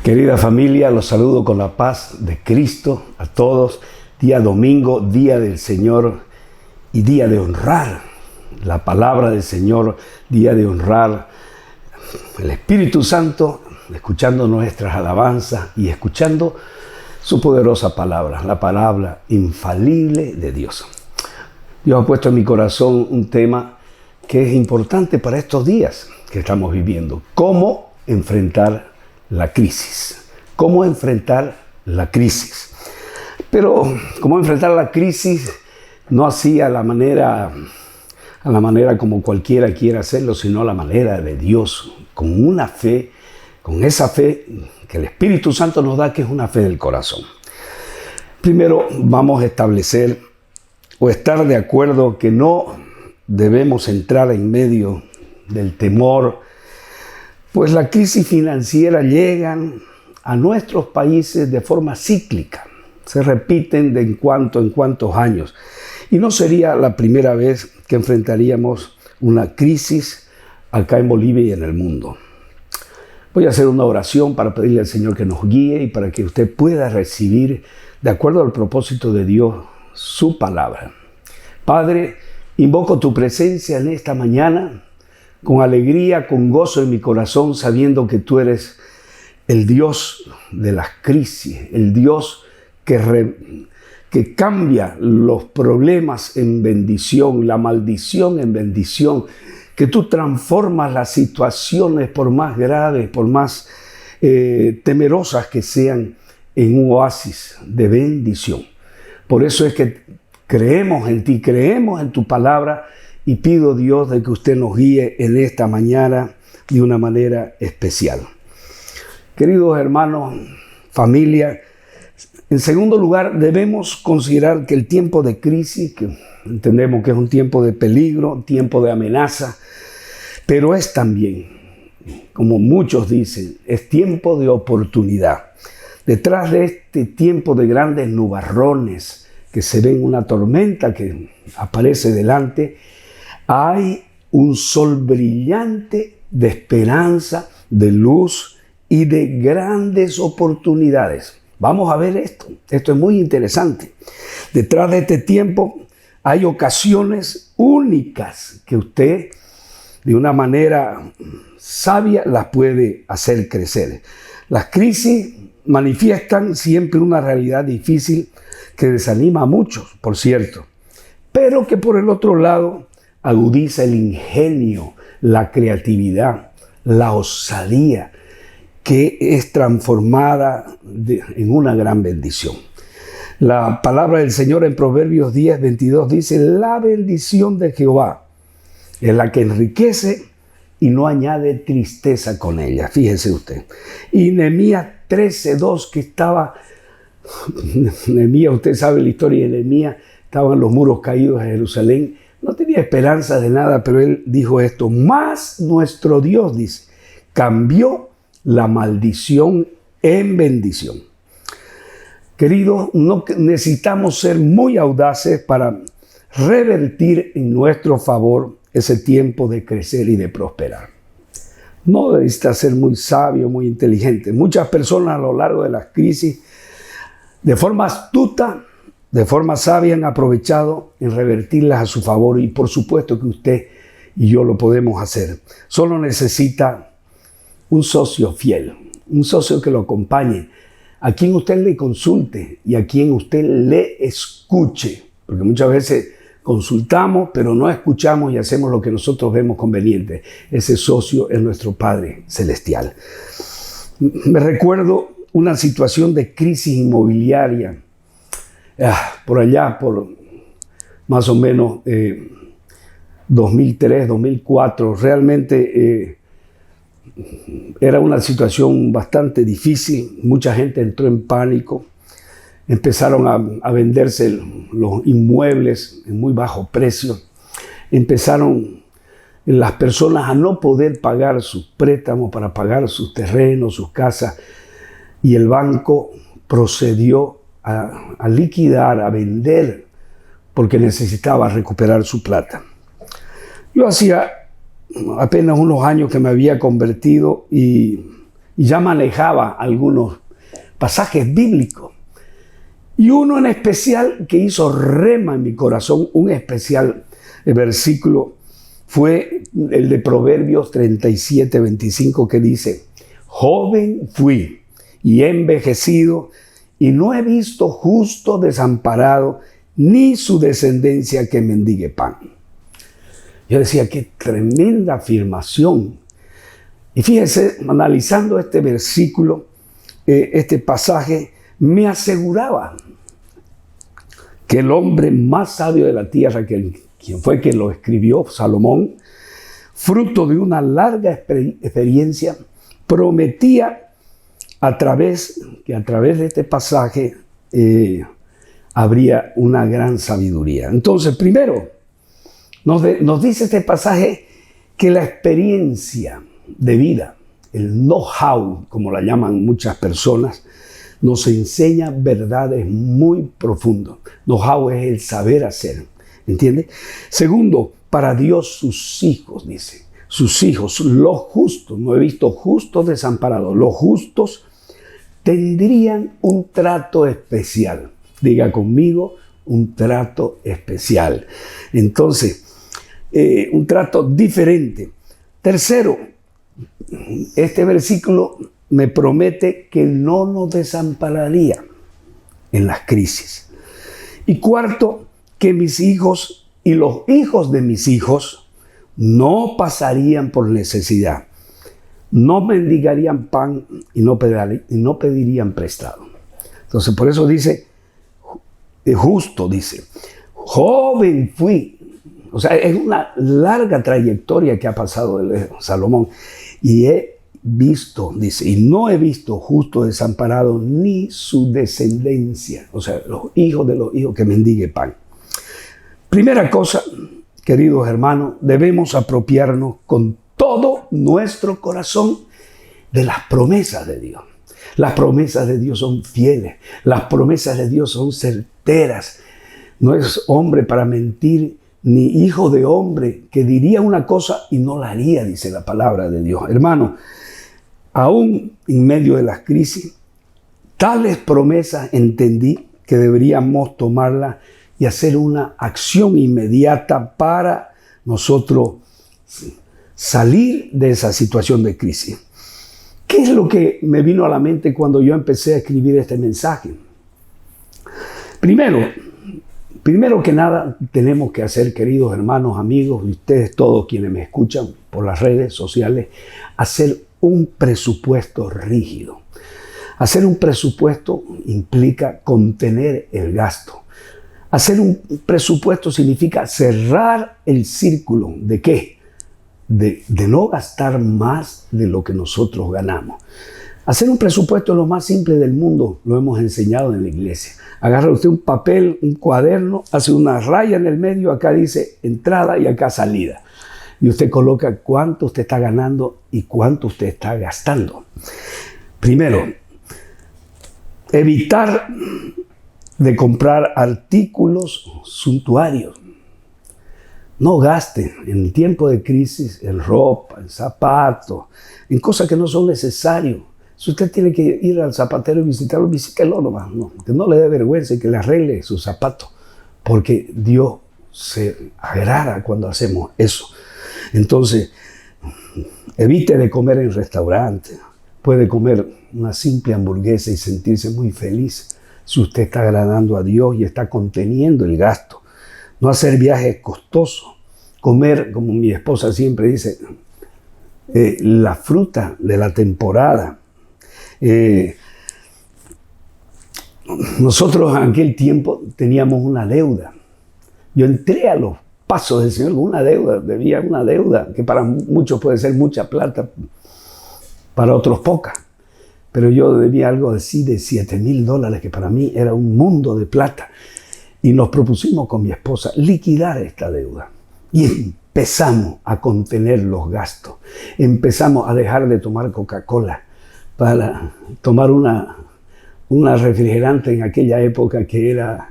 Querida familia, los saludo con la paz de Cristo a todos. Día domingo, día del Señor y día de honrar la palabra del Señor, día de honrar el Espíritu Santo, escuchando nuestras alabanzas y escuchando su poderosa palabra, la palabra infalible de Dios. Dios ha puesto en mi corazón un tema que es importante para estos días que estamos viviendo. ¿Cómo enfrentar la crisis? ¿Cómo enfrentar la crisis? Pero cómo enfrentar la crisis no así a la manera como cualquiera quiera hacerlo, sino a la manera de Dios, con una fe, con esa fe que el Espíritu Santo nos da, que es una fe del corazón. Primero vamos a establecer o estar de acuerdo que no debemos entrar en medio del temor, pues la crisis financiera llegan a nuestros países de forma cíclica, se repiten de en cuantos años. Y no sería la primera vez que enfrentaríamos una crisis acá en Bolivia y en el mundo. Voy a hacer una oración para pedirle al Señor que nos guíe y para que usted pueda recibir, de acuerdo al propósito de Dios, su palabra. Padre, invoco tu presencia en esta mañana, con alegría, con gozo en mi corazón, sabiendo que tú eres el Dios de las crisis, el Dios que cambia los problemas en bendición, la maldición en bendición, que tú transformas las situaciones, por más graves, por más temerosas que sean, en un oasis de bendición. Por eso es que creemos en ti, creemos en tu palabra, y pido, Dios, de que usted nos guíe en esta mañana de una manera especial. Queridos hermanos, familia, en segundo lugar, debemos considerar que el tiempo de crisis, que entendemos que es un tiempo de peligro, tiempo de amenaza, pero es también, como muchos dicen, es tiempo de oportunidad. Detrás de este tiempo de grandes nubarrones, que se ven una tormenta que aparece delante, hay un sol brillante de esperanza, de luz y de grandes oportunidades. Vamos a ver esto. Esto es muy interesante. Detrás de este tiempo hay ocasiones únicas que usted, de una manera sabia, las puede hacer crecer. Las crisis manifiestan siempre una realidad difícil que desanima a muchos, por cierto, pero que por el otro lado agudiza el ingenio, la creatividad, la osadía, que es transformada en una gran bendición. La palabra del Señor en Proverbios 10:22 dice: la bendición de Jehová es la que enriquece y no añade tristeza con ella. Fíjese usted. Y Nehemías 13:2, que estaba, Nehemías, usted sabe la historia de Nehemías, estaban los muros caídos en Jerusalén, no tenía esperanza de nada, pero él dijo esto: mas nuestro Dios, dice, cambió la maldición en bendición. Queridos, no necesitamos ser muy audaces para revertir en nuestro favor ese tiempo de crecer y de prosperar. No necesita ser muy sabio, muy inteligente. Muchas personas a lo largo de las crisis, de forma astuta, de forma sabia, han aprovechado en revertirlas a su favor, y por supuesto que usted y yo lo podemos hacer. Solo necesita un socio fiel, un socio que lo acompañe, a quien usted le consulte y a quien usted le escuche, porque muchas veces consultamos pero no escuchamos y hacemos lo que nosotros vemos conveniente. Ese socio es nuestro Padre Celestial. Me recuerdo una situación de crisis inmobiliaria, por allá, por más o menos 2003, 2004, realmente era una situación bastante difícil. Mucha gente entró en pánico, empezaron a venderse los inmuebles en muy bajo precio, empezaron las personas a no poder pagar sus préstamos para pagar sus terrenos, sus casas, y el banco procedió a liquidar, a vender, porque necesitaba recuperar su plata. Yo hacía apenas unos años que me había convertido y y ya manejaba algunos pasajes bíblicos. Y uno en especial que hizo rema en mi corazón, un especial versículo, fue el de Proverbios 37:25, que dice: joven fui y he envejecido, y no he visto justo desamparado, ni su descendencia que mendigue pan. Yo decía, qué tremenda afirmación. Y fíjese, analizando este versículo, este pasaje, me aseguraba que el hombre más sabio de la tierra, quien fue quien lo escribió, Salomón, fruto de una larga experiencia, prometía a través de este pasaje habría una gran sabiduría. Entonces, primero, nos dice este pasaje que la experiencia de vida, el know-how, como la llaman muchas personas, nos enseña verdades muy profundas. Know-how es el saber hacer, ¿entiende? Segundo, para Dios sus hijos, dice, sus hijos, los justos, no he visto justos desamparados, los justos tendrían un trato especial. Diga conmigo, un trato especial. Entonces, un trato diferente. Tercero, este versículo me promete que no nos desampararía en las crisis. Y cuarto, que mis hijos y los hijos de mis hijos no pasarían por necesidad, no mendigarían pan y no pedirían prestado. Entonces, por eso dice, justo, dice, joven fui. O sea, es una larga trayectoria que ha pasado de Salomón. Y he visto, dice, y no he visto justo desamparado ni su descendencia. O sea, los hijos de los hijos que mendigue pan. Primera cosa, queridos hermanos, debemos apropiarnos con todo nuestro corazón de las promesas de Dios. Las promesas de Dios son fieles. Las promesas de Dios son certeras. No es hombre para mentir, ni hijo de hombre que diría una cosa y no la haría, dice la palabra de Dios. Hermano, aún en medio de las crisis, tales promesas entendí que deberíamos tomarlas y hacer una acción inmediata para nosotros salir de esa situación de crisis. ¿Qué es lo que me vino a la mente cuando yo empecé a escribir este mensaje? Primero que nada, tenemos que hacer, queridos hermanos, amigos, y ustedes todos quienes me escuchan por las redes sociales, hacer un presupuesto rígido. Hacer un presupuesto implica contener el gasto. Hacer un presupuesto significa cerrar el círculo. ¿De qué? De no gastar más de lo que nosotros ganamos. Hacer un presupuesto es lo más simple del mundo, lo hemos enseñado en la iglesia. Agarra usted un papel, un cuaderno, hace una raya en el medio, acá dice entrada y acá salida. Y usted coloca cuánto usted está ganando y cuánto usted está gastando. Primero, evitar de comprar artículos suntuarios. No gaste en el tiempo de crisis en ropa, en zapatos, en cosas que no son necesarias. Si usted tiene que ir al zapatero y visitarlo, visítelo nomás. No, que no le dé vergüenza y que le arregle sus zapatos, porque Dios se agrada cuando hacemos eso. Entonces, evite de comer en restaurantes. Puede comer una simple hamburguesa y sentirse muy feliz si usted está agradando a Dios y está conteniendo el gasto. No hacer viajes costosos. Comer, como mi esposa siempre dice, la fruta de la temporada. Nosotros en aquel tiempo teníamos una deuda. Yo entré a los pasos del Señor con una deuda, debía una deuda que para muchos puede ser mucha plata, para otros poca. Pero yo debía algo así de $7,000, que para mí era un mundo de plata. Y nos propusimos con mi esposa liquidar esta deuda. Y empezamos a contener los gastos. Empezamos a dejar de tomar Coca-Cola para tomar una refrigerante en aquella época que era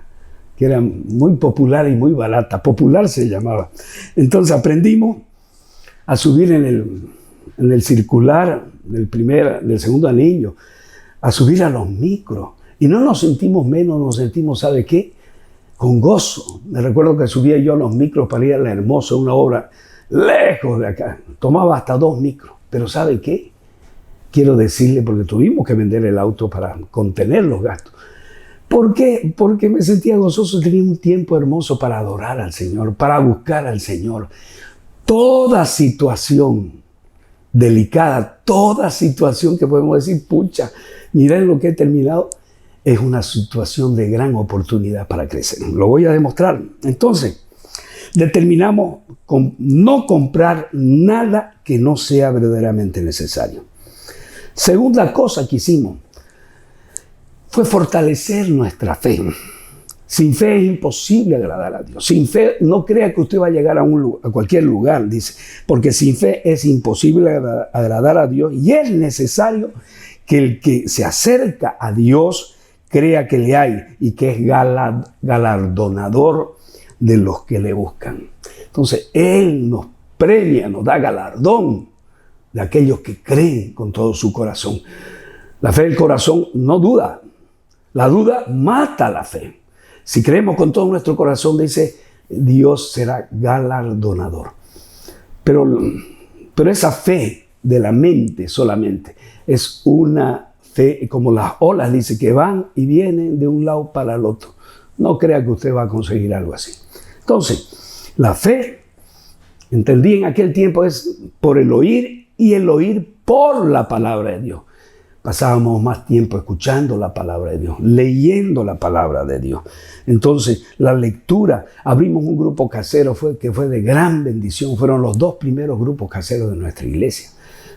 muy popular y muy barata. Popular se llamaba. Entonces aprendimos a subir en el circular del segundo anillo, a subir a los micros. Y no nos sentimos menos, nos sentimos, ¿sabe qué? Con gozo. Me recuerdo que subía yo a los micros para ir a La Hermosa, una obra lejos de acá. Tomaba hasta 2 micros. Pero ¿sabe qué? Quiero decirle, porque tuvimos que vender el auto para contener los gastos. ¿Por qué? Porque me sentía gozoso, tenía un tiempo hermoso para adorar al Señor, para buscar al Señor. Toda situación delicada, toda situación que podemos decir, pucha, miren lo que he terminado, es una situación de gran oportunidad para crecer. Lo voy a demostrar. Entonces, determinamos con no comprar nada que no sea verdaderamente necesario. Segunda cosa que hicimos fue fortalecer nuestra fe. Sin fe es imposible agradar a Dios. Sin fe, no crea que usted va a llegar a cualquier lugar, dice, porque sin fe es imposible agradar a Dios y es necesario que el que se acerca a Dios crea que le hay y que es galardonador de los que le buscan. Entonces, Él nos premia, nos da galardón de aquellos que creen con todo su corazón. La fe del corazón no duda. La duda mata la fe. Si creemos con todo nuestro corazón, dice, Dios será galardonador. Pero esa fe de la mente solamente es una fe, como las olas, dice, que van y vienen de un lado para el otro. No crea que usted va a conseguir algo así. Entonces, la fe, entendí en aquel tiempo, es por el oír y el oír por la palabra de Dios. Pasábamos más tiempo escuchando la palabra de Dios, leyendo la palabra de Dios. Entonces, la lectura, abrimos un grupo casero que fue de gran bendición. Fueron los 2 primeros grupos caseros de nuestra iglesia,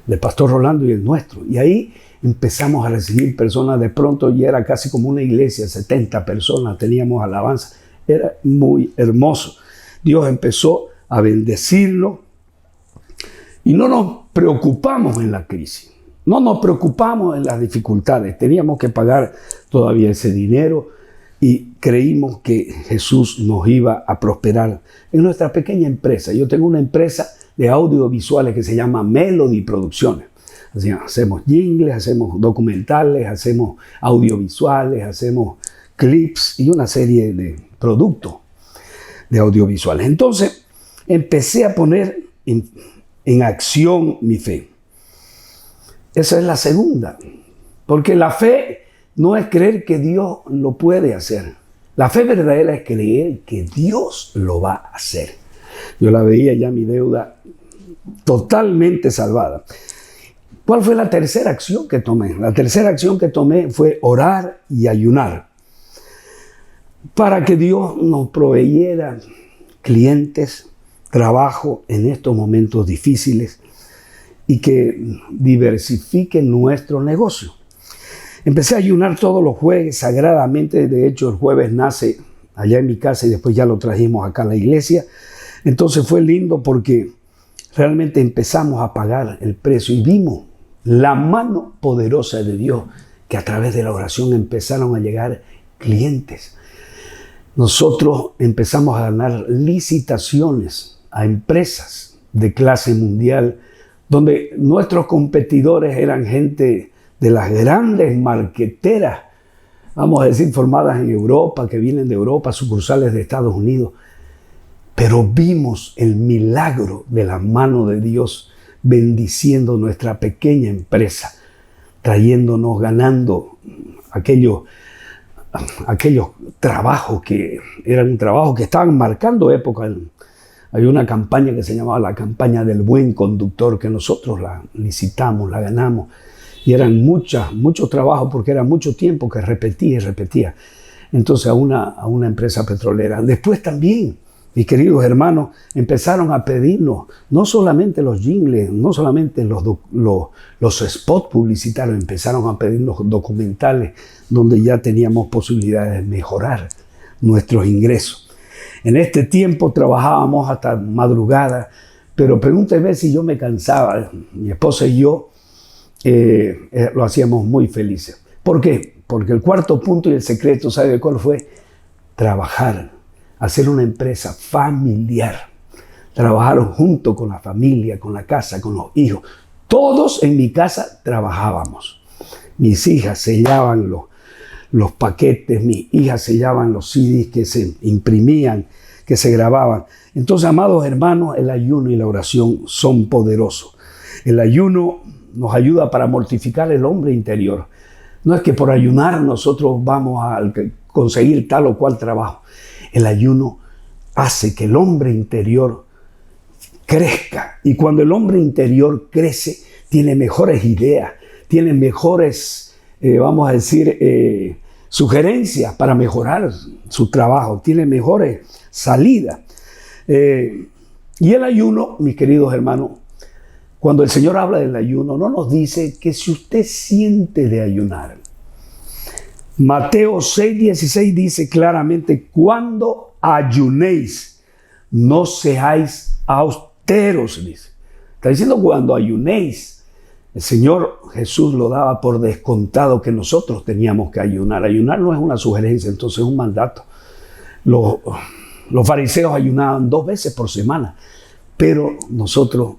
del pastor Rolando y el nuestro. Y ahí empezamos a recibir personas. De pronto ya era casi como una iglesia, 70 personas, teníamos alabanza. Era muy hermoso. Dios empezó a bendecirlo y no nos preocupamos en la crisis. No nos preocupamos en las dificultades. Teníamos que pagar todavía ese dinero y creímos que Jesús nos iba a prosperar en nuestra pequeña empresa. Yo tengo una empresa de audiovisuales que se llama Melody Producciones. Así, hacemos jingles, hacemos documentales, hacemos audiovisuales, hacemos clips y una serie de productos de audiovisuales. Entonces, empecé a poner en acción mi fe. Esa es la segunda, porque la fe no es creer que Dios lo puede hacer. La fe verdadera es creer que Dios lo va a hacer. Yo la veía ya mi deuda totalmente salvada. ¿Cuál fue la tercera acción que tomé? La tercera acción que tomé fue orar y ayunar para que Dios nos proveyera clientes, trabajo en estos momentos difíciles y que diversifique nuestro negocio. Empecé a ayunar todos los jueves sagradamente. De hecho, el jueves nace allá en mi casa y después ya lo trajimos acá a la iglesia. Entonces fue lindo porque realmente empezamos a pagar el precio y vimos la mano poderosa de Dios, que a través de la oración empezaron a llegar clientes. Nosotros empezamos a ganar licitaciones a empresas de clase mundial, donde nuestros competidores eran gente de las grandes marqueteras, vamos a decir, formadas en Europa, que vienen de Europa, sucursales de Estados Unidos. Pero vimos el milagro de la mano de Dios bendiciendo nuestra pequeña empresa, trayéndonos, ganando aquellos trabajos que eran un trabajo que estaban marcando época. Hay una campaña que se llamaba la campaña del buen conductor, que nosotros la licitamos, la ganamos, y eran muchos trabajos porque era mucho tiempo que repetía y repetía. Entonces a una empresa petrolera. Después también, mis queridos hermanos, empezaron a pedirnos no solamente los jingles, no solamente los spots publicitarios, empezaron a pedirnos documentales donde ya teníamos posibilidades de mejorar nuestros ingresos. En este tiempo trabajábamos hasta madrugada, pero pregúnteme si yo me cansaba. Mi esposa y yo lo hacíamos muy felices. ¿Por qué? Porque el cuarto punto y el secreto, ¿sabe cuál fue? Trabajar, hacer una empresa familiar. Trabajar junto con la familia, con la casa, con los hijos. Todos en mi casa trabajábamos. Mis hijas sellaban los paquetes, mis hijas sellaban los CDs que se imprimían, que se grababan. Entonces, amados hermanos, el ayuno y la oración son poderosos. El ayuno nos ayuda para mortificar el hombre interior. No es que por ayunar nosotros vamos a conseguir tal o cual trabajo. El ayuno hace que el hombre interior crezca. Y cuando el hombre interior crece, tiene mejores ideas, tiene mejores, vamos a decir, sugerencias para mejorar su trabajo, tiene mejores salidas. Y el ayuno, mis queridos hermanos, cuando el Señor habla del ayuno, no nos dice que si usted siente de ayunar. Mateo 6:16 dice claramente, cuando ayunéis, no seáis austeros, dice. Está diciendo cuando ayunéis. El Señor Jesús lo daba por descontado que nosotros teníamos que ayunar. Ayunar no es una sugerencia, entonces es un mandato. Los fariseos ayunaban 2 veces por semana, pero nosotros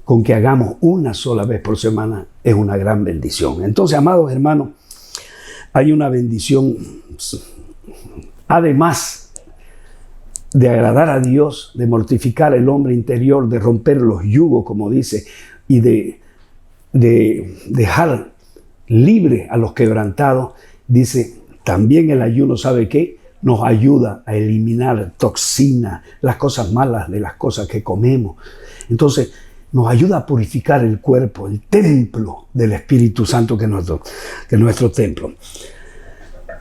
con que hagamos una sola vez por semana es una gran bendición. Entonces, amados hermanos, hay una bendición, además de agradar a Dios, de mortificar el hombre interior, de romper los yugos, como dice, y de dejar libre a los quebrantados. Dice, también el ayuno, ¿sabe qué? Nos ayuda a eliminar toxinas, las cosas malas de las cosas que comemos. Entonces, nos ayuda a purificar el cuerpo, el templo del Espíritu Santo que es nuestro templo.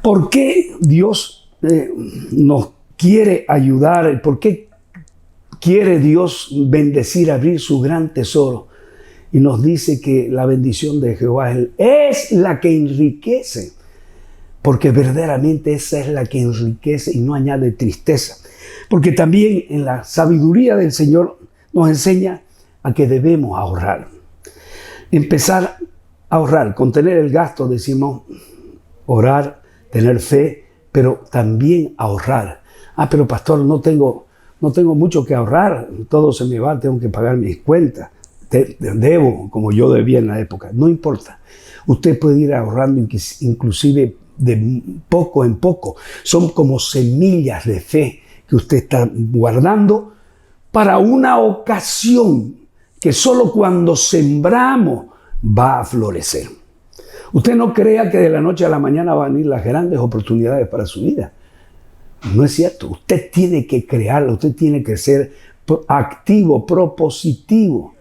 ¿Por qué Dios nos quiere ayudar? ¿Por qué quiere Dios bendecir, abrir su gran tesoro? Y nos dice que la bendición de Jehová es la que enriquece, porque verdaderamente esa es la que enriquece y no añade tristeza. Porque también en la sabiduría del Señor nos enseña a que debemos ahorrar. Empezar a ahorrar, contener el gasto, decimos, orar, tener fe, pero también ahorrar. Pero pastor, no tengo mucho que ahorrar, todo se me va, tengo que pagar mis cuentas, debo, como yo debía en la época. No importa, usted puede ir ahorrando inclusive de poco en poco. Son como semillas de fe que usted está guardando para una ocasión que solo cuando sembramos va a florecer. Usted no crea que de la noche a la mañana van a venir las grandes oportunidades para su vida. No es cierto. Usted tiene que crearlo, usted tiene que ser activo, propositivo.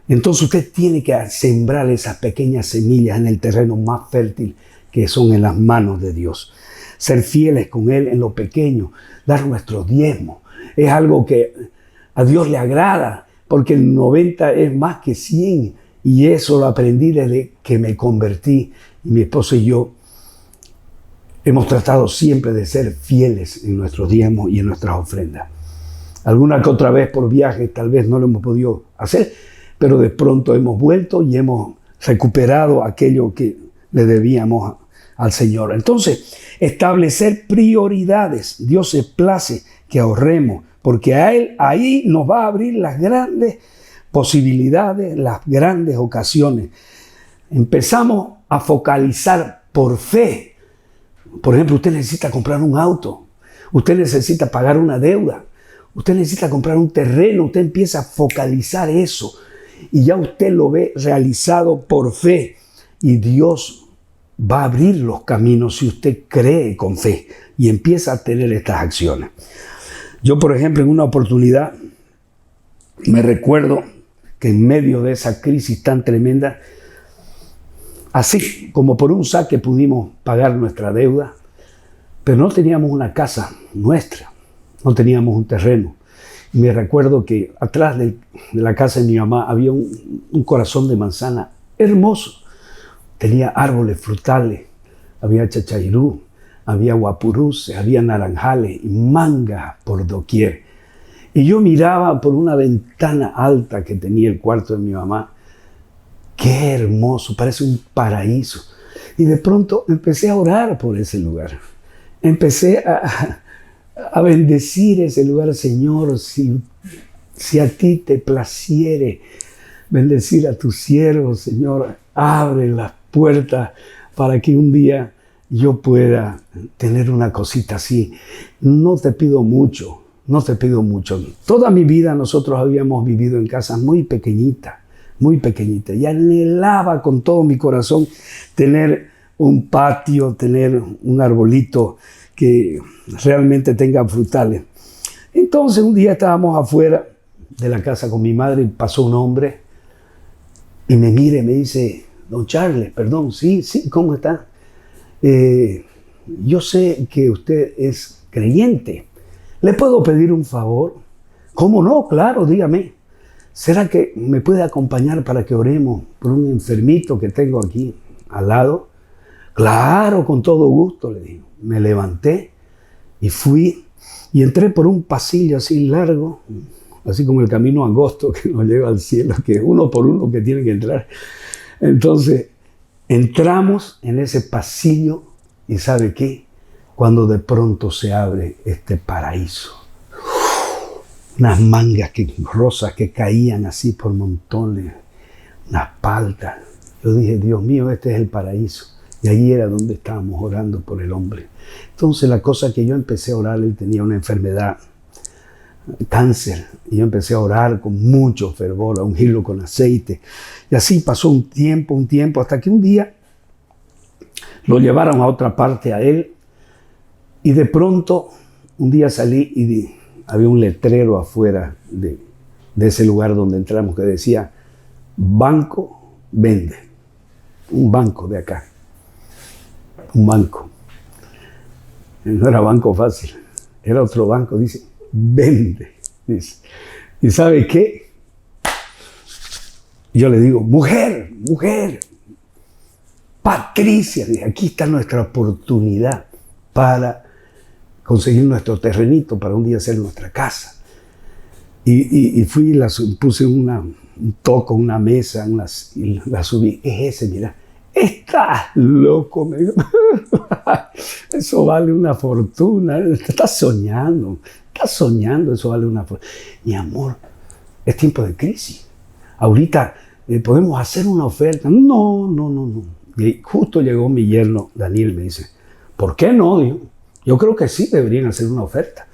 Entonces usted tiene que sembrar esas pequeñas semillas en el terreno más fértil que son en las manos de Dios. Ser fieles con Él en lo pequeño, dar nuestros diezmos. Es algo que a Dios le agrada, porque el 90 es más que 100. Y eso lo aprendí desde que me convertí. Y mi esposa y yo hemos tratado siempre de ser fieles en nuestros diezmos y en nuestras ofrendas. Alguna que otra vez por viaje tal vez no lo hemos podido hacer, pero de pronto hemos vuelto y hemos recuperado aquello que le debíamos al Señor. Entonces, establecer prioridades. Dios se place que ahorremos, porque a Él ahí nos va a abrir las grandes posibilidades, las grandes ocasiones. Empezamos a focalizar por fe. Por ejemplo, usted necesita comprar un auto, usted necesita pagar una deuda, usted necesita comprar un terreno, usted empieza a focalizar eso y ya usted lo ve realizado por fe y Dios va a abrir los caminos si usted cree con fe y empieza a tener estas acciones. Yo, por ejemplo, en una oportunidad me recuerdo que en medio de esa crisis tan tremenda, así como por un saque pudimos pagar nuestra deuda, pero no teníamos una casa nuestra, no teníamos un terreno. Y me recuerdo que atrás de la casa de mi mamá había un corazón de manzana hermoso. Tenía árboles frutales, había chachairú, había guapurús, había naranjales y mangas por doquier. Y yo miraba por una ventana alta que tenía el cuarto de mi mamá. ¡Qué hermoso! Parece un paraíso. Y de pronto empecé a orar por ese lugar. Empecé a bendecir ese lugar. Señor, si a ti te placiere, bendecir a tus siervos, Señor. Abre las puertas para que un día yo pueda tener una cosita así. No te pido mucho, no te pido mucho. Toda mi vida nosotros habíamos vivido en casas muy pequeñitas, y anhelaba con todo mi corazón tener un patio, tener un arbolito que realmente tenga frutales. Entonces un día estábamos afuera de la casa con mi madre y pasó un hombre y me mira y me dice: don Charles, perdón, sí, ¿cómo está? Yo sé que usted es creyente. ¿Le puedo pedir un favor? ¿Cómo no? Claro, dígame. ¿Será que me puede acompañar para que oremos por un enfermito que tengo aquí al lado? Claro, con todo gusto, le digo. Me levanté y fui y entré por un pasillo así largo, así como el camino angosto que nos lleva al cielo, que uno por uno que tiene que entrar. Entonces, entramos en ese pasillo y ¿sabe qué? Cuando de pronto se abre este paraíso. Unas mangas rosas que caían así por montones, unas paltas. Yo dije: Dios mío, este es el paraíso. Y allí era donde estábamos orando por el hombre. Entonces la cosa que yo empecé a orar, él tenía una enfermedad, cáncer, y yo empecé a orar con mucho fervor, a ungirlo con aceite. Y así pasó un tiempo, hasta que un día lo llevaron a otra parte a él. Y de pronto, un día salí y había un letrero afuera de ese lugar donde entramos que decía: banco vende. Un banco de acá. Un banco. No era banco fácil. Era otro banco. Dice: vende. Dice. ¿Y sabe qué? Yo le digo: mujer, Patricia, dije, aquí está nuestra oportunidad para conseguir nuestro terrenito para un día hacer nuestra casa. Y fui y puse un toco, una mesa, y la subí. Es ese, mira. Estás loco, me dijo. Eso vale una fortuna. Estás soñando, eso vale una fortuna. Mi amor, es tiempo de crisis. Ahorita podemos hacer una oferta. No. Y justo llegó mi yerno, Daniel, me dice: ¿por qué no? Dijo: yo creo que sí deberían hacer una oferta.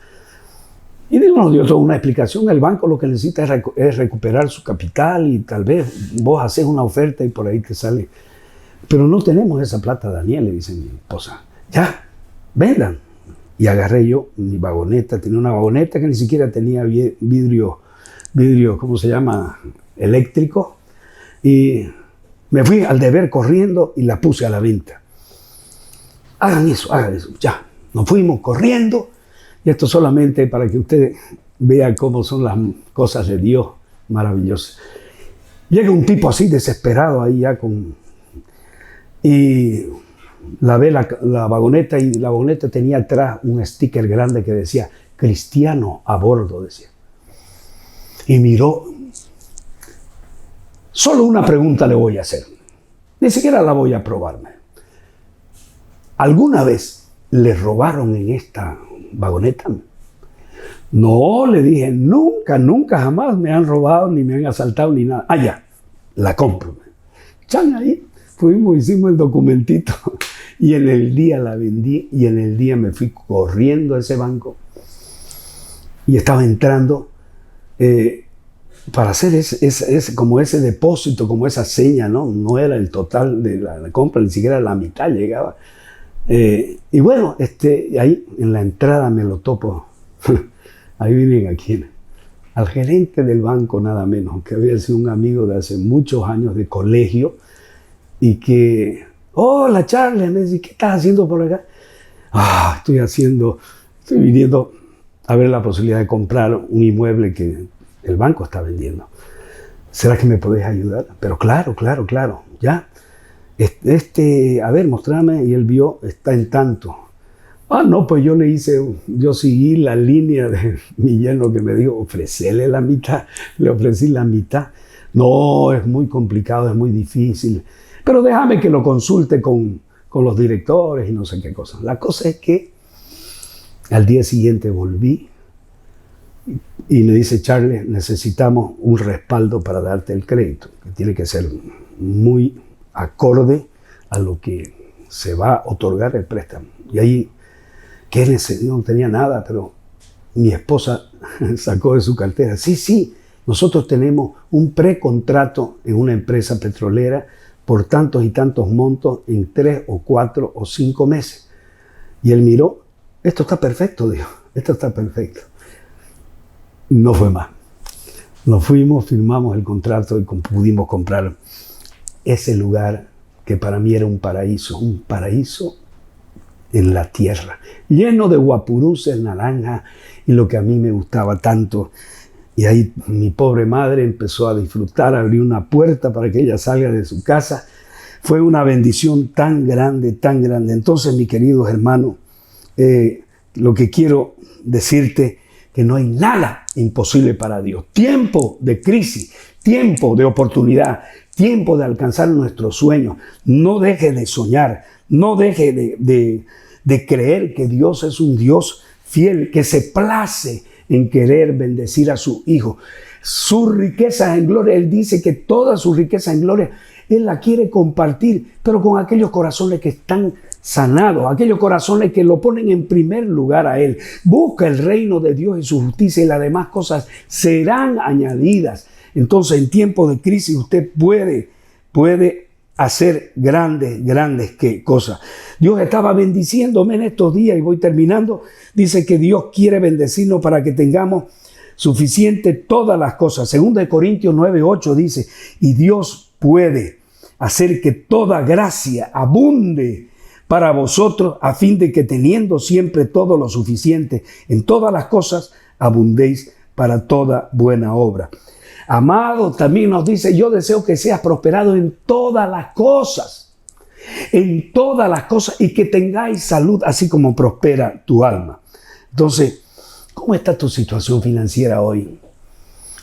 Y nos dio toda una explicación. El banco lo que necesita es recuperar su capital y tal vez vos haces una oferta y por ahí te sale. Pero no tenemos esa plata, Daniel, le dice mi esposa. Ya, vendan. Y agarré yo mi vagoneta. Tenía una vagoneta que ni siquiera tenía vidrio, ¿cómo se llama? Eléctrico. Y me fui al deber corriendo y la puse a la venta. Hagan eso. Ya, nos fuimos corriendo. Y esto solamente para que usted vea cómo son las cosas de Dios maravillosas. Llega un tipo así desesperado ahí ya y la ve la vagoneta, y la vagoneta tenía atrás un sticker grande que decía: cristiano a bordo, decía. Y miró. Solo una pregunta le voy a hacer. Ni siquiera la voy a probarme. ¿Alguna vez le robaron en esta vagoneta? No, le dije, nunca, jamás me han robado, ni me han asaltado, ni nada. Ya, la compro. Chan, ahí fuimos, hicimos el documentito y en el día la vendí y en el día me fui corriendo a ese banco y estaba entrando para hacer como ese depósito, como esa seña, ¿no? No era el total de la compra, ni siquiera la mitad llegaba. Y bueno, ahí en la entrada me lo topo. Ahí vienen aquí, al gerente del banco, nada menos, que había sido un amigo de hace muchos años de colegio y que: hola Charles, me dice, ¿qué estás haciendo por acá? Estoy viniendo a ver la posibilidad de comprar un inmueble que el banco está vendiendo. ¿Será que me podés ayudar? Pero claro, ya. A ver, mostrame. Y él vio, está en tanto. No, pues yo seguí la línea de mi yerno que me dijo: ofrecele la mitad. Le ofrecí la mitad. No, es muy complicado, es muy difícil. Pero déjame que lo consulte con los directores y no sé qué cosa. La cosa es que al día siguiente volví. Y me dice, Charles, necesitamos un respaldo para darte el crédito, que tiene que ser muy acorde a lo que se va a otorgar el préstamo. Y ahí, yo no tenía nada, pero mi esposa sacó de su cartera, sí, nosotros tenemos un precontrato en una empresa petrolera por tantos y tantos montos en 3 o 4 o 5 meses. Y él miró, esto está perfecto, dijo, esto está perfecto. No fue más. Nos fuimos, firmamos el contrato y pudimos comprar ese lugar que para mí era un paraíso en la tierra, lleno de guapuruces, naranjas y lo que a mí me gustaba tanto. Y ahí mi pobre madre empezó a disfrutar, abrió una puerta para que ella salga de su casa. Fue una bendición tan grande, tan grande. Entonces, mis queridos hermanos, lo que quiero decirte, que no hay nada imposible para Dios. Tiempo de crisis, tiempo de oportunidad, tiempo de alcanzar nuestros sueños. No deje de soñar, no deje de creer que Dios es un Dios fiel, que se place en querer bendecir a su Hijo. Sus riquezas en gloria, Él dice que toda su riqueza en gloria, Él la quiere compartir, pero con aquellos corazones que están sanados, aquellos corazones que lo ponen en primer lugar a Él. Busca el reino de Dios y su justicia y las demás cosas serán añadidas. Entonces, en tiempos de crisis, usted puede hacer grandes cosas. Dios estaba bendiciéndome en estos días y voy terminando. Dice que Dios quiere bendecirnos para que tengamos suficiente todas las cosas. 2 Corintios 9:8 dice, y Dios puede hacer que toda gracia abunde para vosotros, a fin de que teniendo siempre todo lo suficiente en todas las cosas, abundéis para toda buena obra. Amado, también nos dice, yo deseo que seas prosperado en todas las cosas, y que tengáis salud, así como prospera tu alma. Entonces, ¿cómo está tu situación financiera hoy?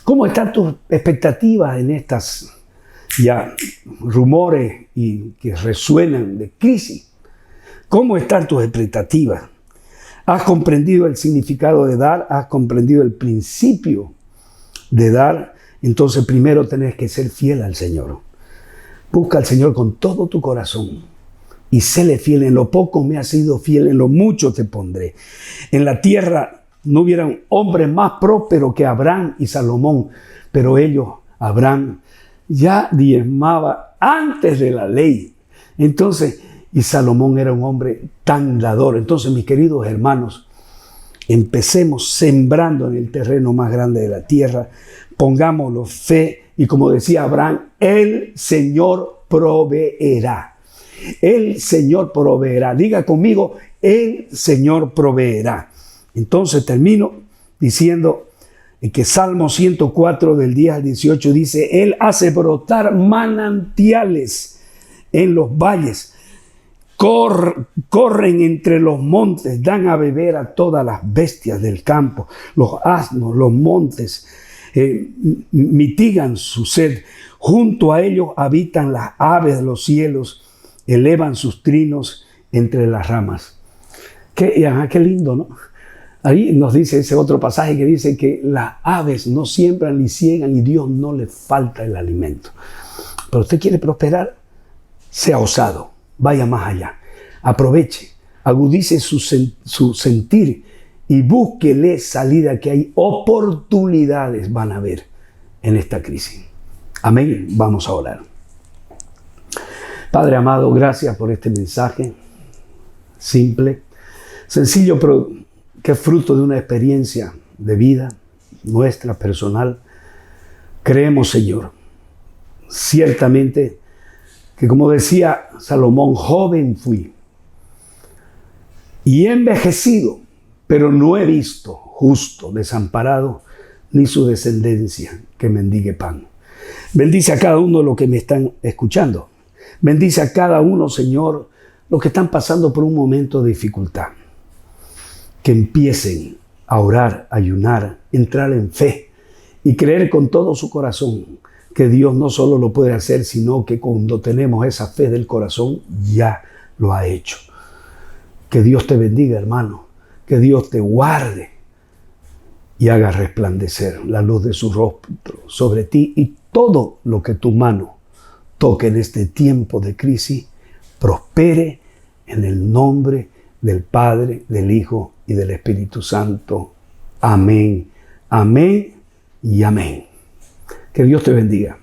¿Cómo están tus expectativas en estas ya rumores y que resuenan de crisis? ¿Cómo están tus expectativas? ¿Has comprendido el significado de dar? ¿Has comprendido el principio de dar? Entonces primero tenés que ser fiel al Señor. Busca al Señor con todo tu corazón y séle fiel. En lo poco me has sido fiel, en lo mucho te pondré. En la tierra no hubieran hombres más prósperos que Abraham y Salomón, pero Abraham ya diezmaba antes de la ley. Entonces, y Salomón era un hombre tan dador. Entonces, mis queridos hermanos, empecemos sembrando en el terreno más grande de la tierra, pongámoslo fe y como decía Abraham, el Señor proveerá. El Señor proveerá. Diga conmigo, el Señor proveerá. Entonces termino diciendo que Salmo 104 del 10 al 18 dice, Él hace brotar manantiales en los valles. Corren entre los montes, dan a beber a todas las bestias del campo, los asnos, los montes, mitigan su sed. Junto a ellos habitan las aves de los cielos, elevan sus trinos entre las ramas. Qué lindo, ¿no? Ahí nos dice ese otro pasaje que dice que las aves no siembran ni ciegan y Dios no le falta el alimento. Pero usted quiere prosperar, sea osado. Vaya más allá, aproveche, agudice su sentir y búsquele salida, que hay oportunidades, van a haber en esta crisis. Amén. Vamos a orar. Padre amado, gracias por este mensaje simple, sencillo, pero que es fruto de una experiencia de vida nuestra, personal. Creemos, Señor, ciertamente, que como decía Salomón, joven fui y he envejecido, pero no he visto justo desamparado, ni su descendencia que mendigue pan. Bendice a cada uno de los que me están escuchando. Bendice a cada uno, Señor, los que están pasando por un momento de dificultad. Que empiecen a orar, a ayunar, entrar en fe y creer con todo su corazón que Dios no solo lo puede hacer, sino que cuando tenemos esa fe del corazón, ya lo ha hecho. Que Dios te bendiga, hermano. Que Dios te guarde. y haga resplandecer la luz de su rostro sobre ti, y todo lo que tu mano toque en este tiempo de crisis prospere en el nombre del Padre, del Hijo y del Espíritu Santo. Amén, amén y amén. Que Dios te bendiga.